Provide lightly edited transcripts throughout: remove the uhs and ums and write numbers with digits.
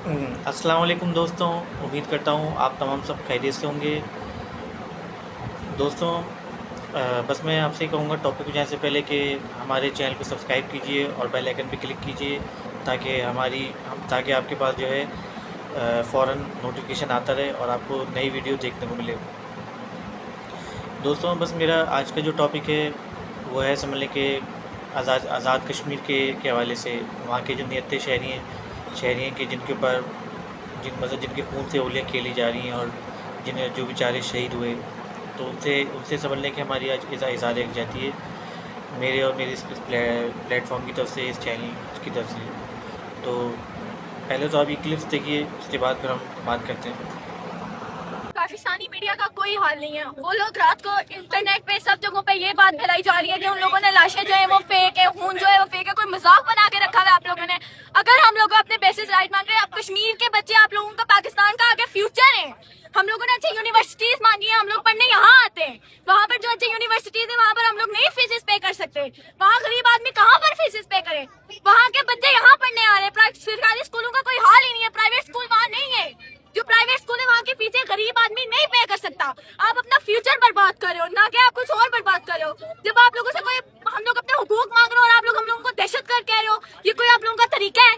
अस्सलाम वालेकुम दोस्तों, उम्मीद करता हूँ आप तमाम सब खैरियत से होंगे। दोस्तों, बस मैं आपसे कहूँगा टॉपिक पे जाने से पहले कि हमारे चैनल को सब्सक्राइब कीजिए और बेल आइकन पे क्लिक कीजिए ताकि आपके पास जो है फ़ौरन नोटिफिकेशन आता रहे और आपको नई वीडियो देखने को मिले। दोस्तों, बस मेरा आज का जो टॉपिक है वो है समझ लें कि आज़ाद कश्मीर के हवाले से वहाँ के जो नियत शहरी हैं कि जिनके खून से उंगलियाँ खेली जा रही हैं और जिन्हें जो बेचारे शहीद हुए, तो उनसे समझ लें कि हमारी आज इज़हार यकजहती है मेरे और मेरे इस प्लेटफॉर्म की तरफ से, इस चैनल की तरफ से। तो पहले तो आप ये क्लिप्स देखिए, उसके बाद फिर हम बात करते हैं। पाकिस्तानी मीडिया का कोई हाल नहीं है। वो लोग रात को इंटरनेट पे सब जगहों पे ये बात फैलाई जा रही है कि उन लोगों ने लाशें जो है वो फेक है, खून जो है वो फेक है। कोई मजाक बना के रखा है आप लोगों ने। अगर हम लोग अपने बेसिस राइट मांग रहे हैं, आप कश्मीर के बच्चे, आप लोगों का पाकिस्तान का आगे फ्यूचर है। हम लोगों ने अच्छी यूनिवर्सिटीज मांगी है, हम लोग पढ़ने यहाँ आते हैं। वहाँ पर जो अच्छी यूनिवर्सिटीज है वहाँ पर हम लोग नहीं फीसेस पे कर सकते। वहाँ गरीब आदमी कहाँ पर फीसेस पे करे? वहाँ के बच्चे यहाँ पढ़ने आ रहे हैं। सरकारी स्कूलों का कोई हाल ही नहीं है, प्राइवेट स्कूल वहाँ नहीं है। जो प्राइवेट स्कूल है वहाँ की फीसें गरीब आदमी नहीं पे कर सकता। आप अपना फ्यूचर बर्बाद कर रहे हो, ना कि आप कुछ और बर्बाद कर रहे हो। जब आप लोगों से हम लोग अपने हुकूक मांग रहे हो और आप लोग हम लोगों को दहशतगर्द कह रहे हो, ये कोई आप लोगों का तरीका है?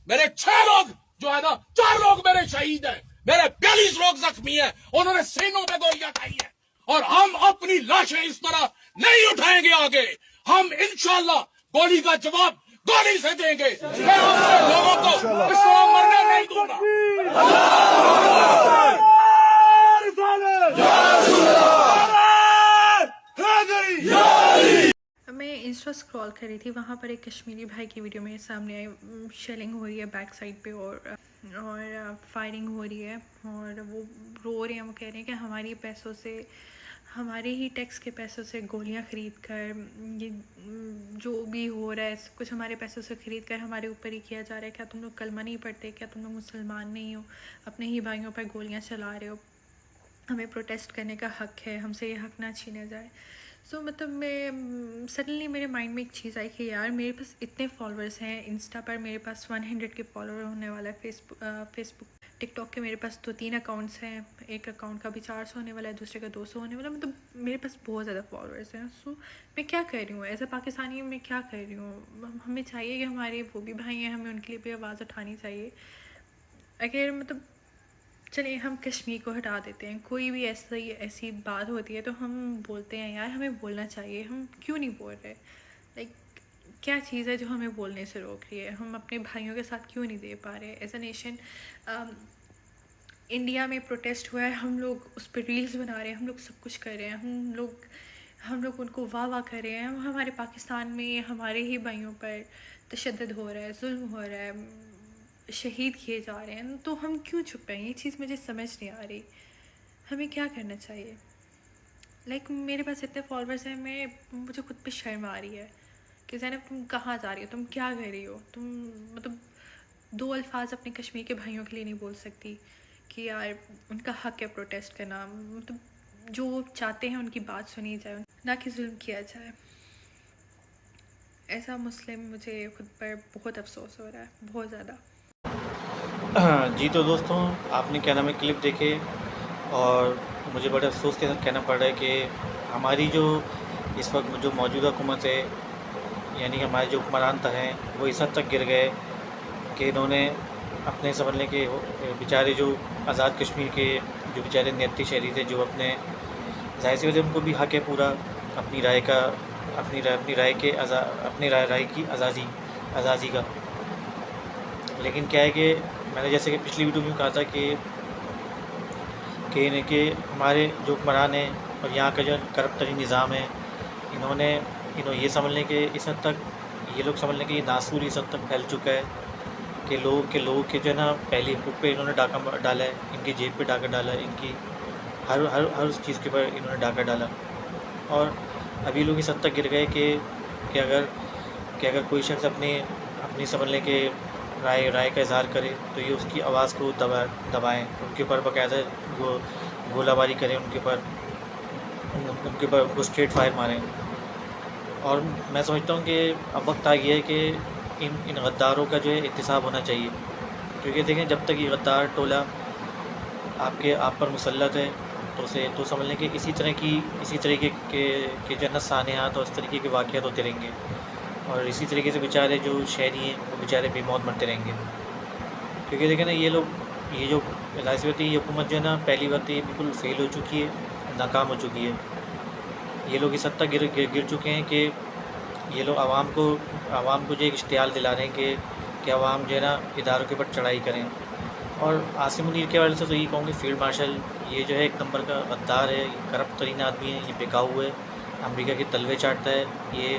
मेरे 6 लोग जो है ना, 4 लोग मेरे शहीद हैं, मेरे 42 लोग जख्मी हैं, उन्होंने सीनों पे गोलियां खाई हैं। और हम अपनी लाशें इस तरह नहीं उठाएंगे आगे। हम इंशाल्लाह गोली का जवाब गोली से देंगे। मैं अपने लोगों को इस तरह मरने नहीं दूंगा। मैं इंस्टा स्क्रॉल कर रही थी, वहाँ पर एक कश्मीरी भाई की वीडियो मेरे सामने आई। शेलिंग हो रही है बैक साइड पे और फायरिंग हो रही है और वो रो रहे हैं। वो कह रहे हैं कि हमारे पैसों से, हमारे ही टैक्स के पैसों से गोलियां ख़रीद कर, ये जो भी हो रहा है सब कुछ हमारे पैसों से ख़रीद कर हमारे ऊपर ही किया जा रहा है। क्या तुम लोग कलमा नहीं पढ़ते? क्या तुम लोग मुसलमान नहीं हो? अपने ही भाइयों पर गोलियां चला रहे हो। हमें प्रोटेस्ट करने का हक़ है, हमसे ये हक़ ना छीना जाए। मतलब मैं सडनली मेरे माइंड में एक चीज़ आई कि यार मेरे पास इतने फॉलोअर्स हैं। इंस्टा पर मेरे पास 100 के फॉलोअर होने वाला है। फेसबुक टिकटॉक के मेरे पास 2-3 अकाउंट्स हैं। एक अकाउंट का भी 400 होने वाला है, दूसरे का 200 होने वाला है। मतलब मेरे पास बहुत ज़्यादा फॉलोअर्स हैं। मैं क्या कर रही हूँ एज अ पाकिस्तानी? मैं क्या कर रही हूँ? हमें चाहिए कि हमारे वो भी भाई हैं, हमें उनके लिए भी आवाज़ उठानी चाहिए। अगर चलिए हम कश्मीर को हटा देते हैं, कोई भी ऐसी बात होती है तो हम बोलते हैं यार हमें बोलना चाहिए। हम क्यों नहीं बोल रहे? लाइक क्या चीज़ है जो हमें बोलने से रोक रही है? हम अपने भाइयों के साथ क्यों नहीं दे पा रहे? एज अ नेशन इंडिया में प्रोटेस्ट हुआ है, हम लोग उस पर रील्स बना रहे हैं, हम लोग सब कुछ कर रहे हैं, हम लोग उनको वाह कर रहे हैं। हमारे पाकिस्तान में हमारे ही भाइयों पर तशद्दुद हो रहा है, जुल्म हो रहा है, शहीद किए जा रहे हैं। तो हम क्यों चुप हैं? ये चीज़ मुझे समझ नहीं आ रही। हमें क्या करना चाहिए? मेरे पास इतने फॉलोअर्स हैं, मुझे खुद पे शर्म आ रही है कि ज़ैनब तुम कहाँ जा रही हो? तुम क्या कर रही हो? तुम 2 अल्फाज अपने कश्मीर के भाइयों के लिए नहीं बोल सकती कि यार उनका हक़ है प्रोटेस्ट करना। जो वो चाहते हैं उनकी बात सुनी जाए, ना कि जुल्म किया जाए। ऐसा मुस्लिम मुझे खुद पर बहुत अफसोस हो रहा है, बहुत ज़्यादा। जी, तो दोस्तों, आपने क्या नाम है क्लिप देखे और मुझे बड़े अफसोस के साथ कहना पड़ रहा है कि हमारी जो इस वक्त जो मौजूदा हुकूमत है, यानी हमारे जो हुक्मरान हैं, वो इस हद तक गिर गए कि इन्होंने अपने समझ लें कि बेचारे जो आज़ाद कश्मीर के जो बेचारे नियती शहरी थे, जो ज़ाहिर सी वजह उनको भी हक़ है पूरा अपनी राय का, अपनी राय की आज़ादी का। लेकिन क्या है कि मैंने जैसे कि पिछली वीडियो में कहा था कि हमारे जो हुक्मरान हैं और यहाँ का जो करप्ट तरीन निज़ाम है, इन्होंने ये समझ लें कि इस हद तक ये लोग समझ लें कि ये नासूर इस हद तक फैल चुका है कि लोगों के जो है ना पहली हुकूक पे इन्होंने डाका डाला है, इनकी जेब पे डाका डाला है, इनकी हर उस चीज़ के ऊपर इन्होंने डाका डाला। और अभी लोग इस हद तक गिर गए कि अगर कोई शख्स अपनी समझ लें कि राय का इज़हार करे तो ये उसकी आवाज़ को दबाएँ, उनके ऊपर बाकायदा गोलाबारी करें, उनके ऊपर उनको स्ट्रेट फायर मारें। और मैं समझता हूँ कि अब वक्त आ गया है कि इन गद्दारों का जो है एहतसाब होना चाहिए, کیونکہ دیکھیں جب تک یہ غدار ٹولہ آپ پر مسلط ہے تو سمجھ لیں کہ اسی طریقے کے جنت سانحات اور اس طریقے کے واقعات ہوتے رہیں گے، اور اسی طریقے سے بیچارے جو شہری ہیں وہ بیچارے بے موت مرتے رہیں گے. کیونکہ دیکھیں نا یہ جو ظاہر یہ حکومت جو ہے نا پہلی بات یہ بالکل فیل ہو چکی ہے، ناکام ہو چکی ہے. یہ لوگ اس حد تک گر چکے ہیں کہ یہ لوگ عوام کو جو ایک اشتعال دلا رہے ہیں کہ عوام جو ہے نا اداروں کے اوپر چڑھائی کریں. اور عاصم منیر کے حوالے سے تو یہ کہوں گے فیلڈ مارشل یہ جو ہے ایک نمبر کا غدار ہے، یہ کرپٹ ترین آدمی ہے، یہ بکاؤ ہے، امریکہ کے تلوے چاٹتا ہے، یہ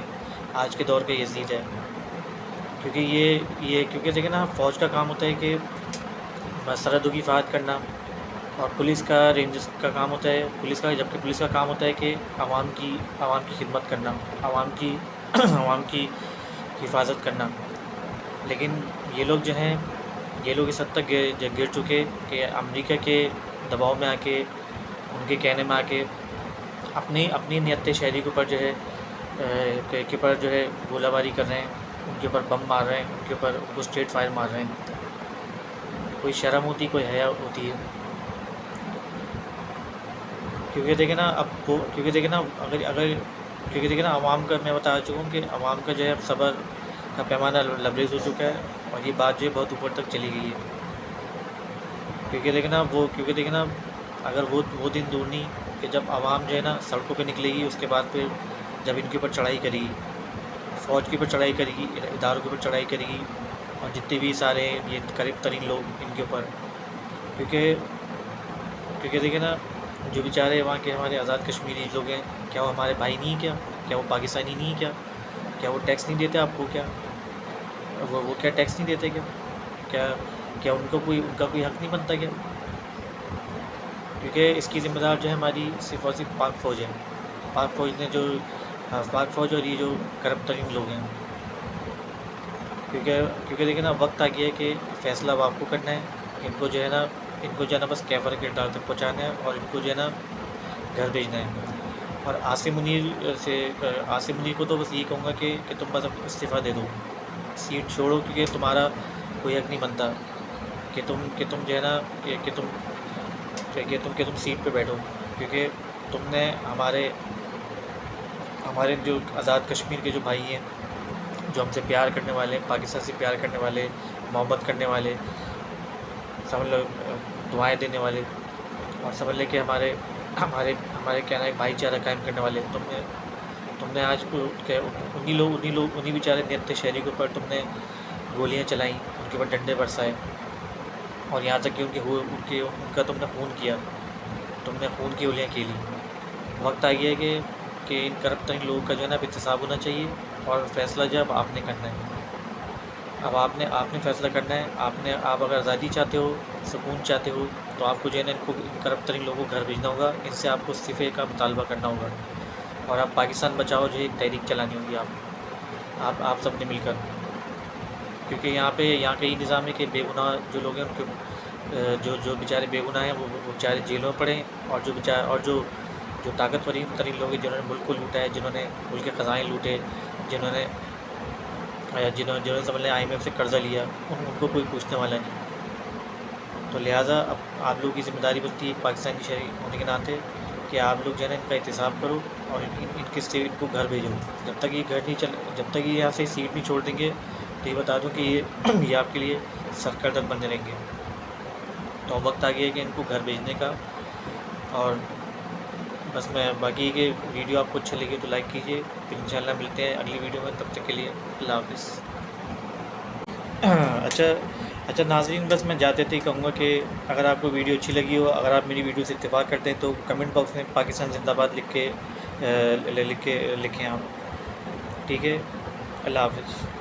آج کے دور کا یزید ہے. کیونکہ دیکھیں نا فوج کا کام ہوتا ہے کہ سرحدوں کی حفاظت کرنا، اور پولیس کا رینجز کا کام ہوتا ہے جبکہ پولیس کا کام ہوتا ہے کہ عوام کی خدمت کرنا، عوام کی حفاظت کرنا. لیکن یہ لوگ اس حد تک گر چکے کہ امریکہ کے دباؤ میں آ کے، ان کے کہنے میں آ کے اپنی نیت شہری کے اوپر جو ہے گولہ باری کر رہے ہیں، ان کے اوپر بم مار رہے ہیں، ان کو اسٹریٹ فائر مار رہے ہیں. کوئی شرم ہوتی، کوئی حیا ہوتی ہے. کیونکہ دیکھیں نا عوام کا، میں بتا چکا ہوں کہ عوام کا جو ہے صبر کا پیمانہ لبریز ہو چکا ہے، اور یہ بات جو ہے بہت اوپر تک چلی گئی ہے. کیونکہ دیکھیں نا اگر وہ دن دور نہیں کہ جب عوام جو ہے نا سڑکوں پہ نکلے گی، اس کے بعد پھر جب ان کے اوپر چڑھائی کرے گی، فوج کے اوپر چڑھائی کرے گی، اداروں کے اوپر چڑھائی کرے گی، اور جتنے بھی سارے یہ قریب ترین لوگ ان کے اوپر. کیونکہ دیکھیں نا جو بیچارے وہاں کے ہمارے آزاد کشمیری لوگ ہیں، کیا وہ ہمارے بھائی نہیں ہیں؟ کیا وہ پاکستانی نہیں ہیں؟ کیا وہ ٹیکس نہیں دیتے آپ کو؟ کیا وہ کیا ٹیکس نہیں دیتے؟ کیا ان کا کوئی حق نہیں بنتا کیا؟ کیونکہ اس کی ذمہ دار جو ہے ہماری صرف اور صرف پاک فوج ہے. پاک فوج اور یہ جو کرپٹ ترین لوگ ہیں. کیونکہ دیکھیں نا وقت آ گیا ہے کہ فیصلہ اب آپ کو کرنا ہے. ان کو جو ہے نا بس کیفر کے ڈال تک پہنچانا ہے، اور ان کو جو ہے نا گھر بھیجنا ہے. اور عاصم منیر کو تو بس یہی کہوں گا کہ تم بس اب استعفیٰ دے دو، سیٹ چھوڑو، کیونکہ تمہارا کوئی حق نہیں بنتا کہ تم جو ہے نا کہ تم سیٹ پہ بیٹھو. کیونکہ تم نے ہمارے جو آزاد کشمیر کے جو بھائی ہیں، جو ہم سے پیار کرنے والے، پاکستان سے پیار کرنے والے، محبت کرنے والے، سمجھ لو دعائیں دینے والے، اور سمجھ لے کہ ہمارے کیا نا ایک بھائی چارہ قائم کرنے والے، تم نے آج انہی بیچارے نیت شہری کے اوپر تم نے گولیاں چلائیں، ان کے اوپر ڈنڈے برسائے، اور یہاں تک کہ ان کا تم نے خون کیا، تم نے خون کی گولیاں کھیلی. وقت آ گیا ہے کہ ان کرپٹ ترین لوگوں کا جو ہے نا احتساب ہونا چاہیے، اور فیصلہ جب آپ نے کرنا ہے. اب آپ نے فیصلہ کرنا ہے. آپ اگر آزادی چاہتے ہو، سکون چاہتے ہو، تو آپ کو جو ہے نا ان کرپٹ ترین لوگوں کو گھر بھیجنا ہوگا. ان سے آپ کو استعفے کا مطالبہ کرنا ہوگا، اور آپ پاکستان بچاؤ جو ایک تحریک چلانی ہوگی آپ سب نے مل کر. کیونکہ یہاں کا یہ نظام ہے کہ بے گناہ جو لوگ ہیں ان کے جو بیچارے بے گناہ ہیں وہ بیچارے جیلوں میں پڑے، اور جو طاقتور ترین لوگ ہیں جنہوں نے ملک کو لوٹا ہے، جنہوں نے ملک کے خزائن لوٹے، جنہوں نے سمجھ لیں IMF سے قرضہ لیا، ان کو کوئی پوچھنے والا نہیں. تو لہٰذا اب آپ لوگوں کی ذمہ داری بنتی ہے پاکستانی شہری ہونے کے ناطے کہ آپ لوگ جو ہے نا ان کا احتساب کرو، اور ان کو گھر بھیجو. جب تک یہ یہاں سے سیٹ نہیں چھوڑ دیں گے تو یہ بتا دوں کہ یہ آپ کے لیے سر درد بنے رہیں گے. تو وقت آ گیا ہے کہ ان کو گھر بھیجنے کا. اور بس میں باقی کہ ویڈیو آپ کو اچھا لگے تو لائک کیجیے. پھر انشاءاللہ ملتے ہیں اگلی ویڈیو میں. تب تک کے لیے اللہ حافظ. اچھا ناظرین، بس میں جاتے تھے کہوں گا کہ اگر آپ کو ویڈیو اچھی لگی ہو، اگر آپ میری ویڈیو سے اتفاق کرتے ہیں تو کمنٹ باکس میں پاکستان زندہ باد لکھیں آپ. ٹھیک ہے، اللہ حافظ.